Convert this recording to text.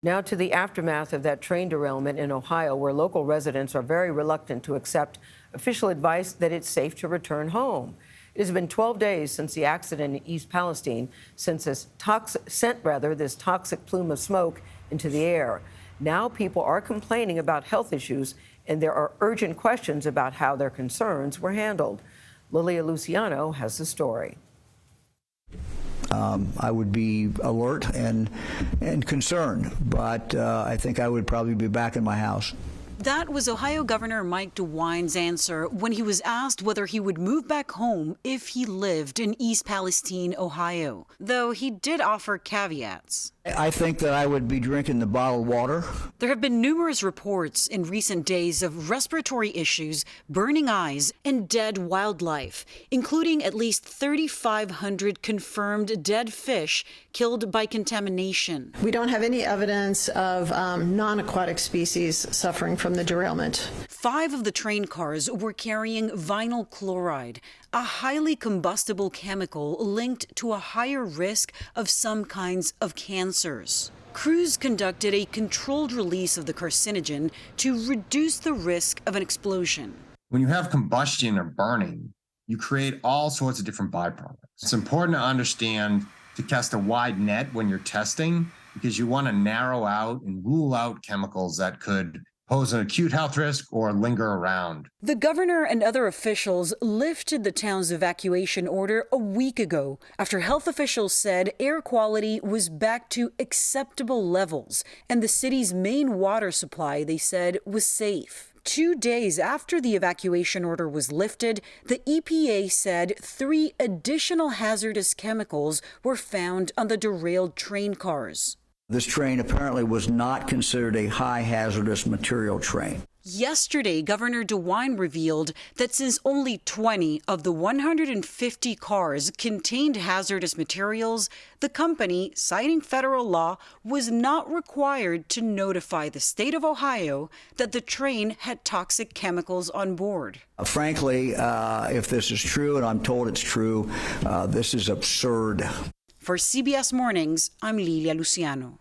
Now to the aftermath of that train derailment in Ohio, where local residents are very reluctant to accept official advice that it's safe to return home. It has been 12 days since the accident in East Palestine, since this sent this toxic plume of smoke into the air. Now people are complaining about health issues, and there are urgent questions about how their concerns were handled. Lilia Luciano has the story. I would be alert and concerned, but I think I would probably be back in my house. That was Ohio Governor Mike DeWine's answer when he was asked whether he would move back home if he lived in East Palestine, Ohio, though he did offer caveats. I think that I would be drinking the bottled water. There have been numerous reports in recent days of respiratory issues, burning eyes, and dead wildlife, including at least 3,500 confirmed dead fish killed by contamination. We don't have any evidence of non-aquatic species suffering from the derailment. 5 of the train cars were carrying vinyl chloride, a highly combustible chemical linked to a higher risk of some kinds of cancers. Crews conducted a controlled release of the carcinogen to reduce the risk of an explosion. When you have combustion or burning, you create all sorts of different byproducts. It's important to understand to cast a wide net when you're testing, because you want to narrow out and rule out chemicals that could pose an acute health risk or linger around. The governor and other officials lifted the town's evacuation order a week ago after health officials said air quality was back to acceptable levels and the city's main water supply, they said, was safe. 2 days after the evacuation order was lifted, the EPA said 3 additional hazardous chemicals were found on the derailed train cars. This train apparently was not considered a high hazardous material train. Yesterday, Governor DeWine revealed that since only 20 of the 150 cars contained hazardous materials, the company, citing federal law, was not required to notify the state of Ohio that the train had toxic chemicals on board. Frankly, if this is true, and I'm told it's true, this is absurd. For CBS Mornings, I'm Lilia Luciano.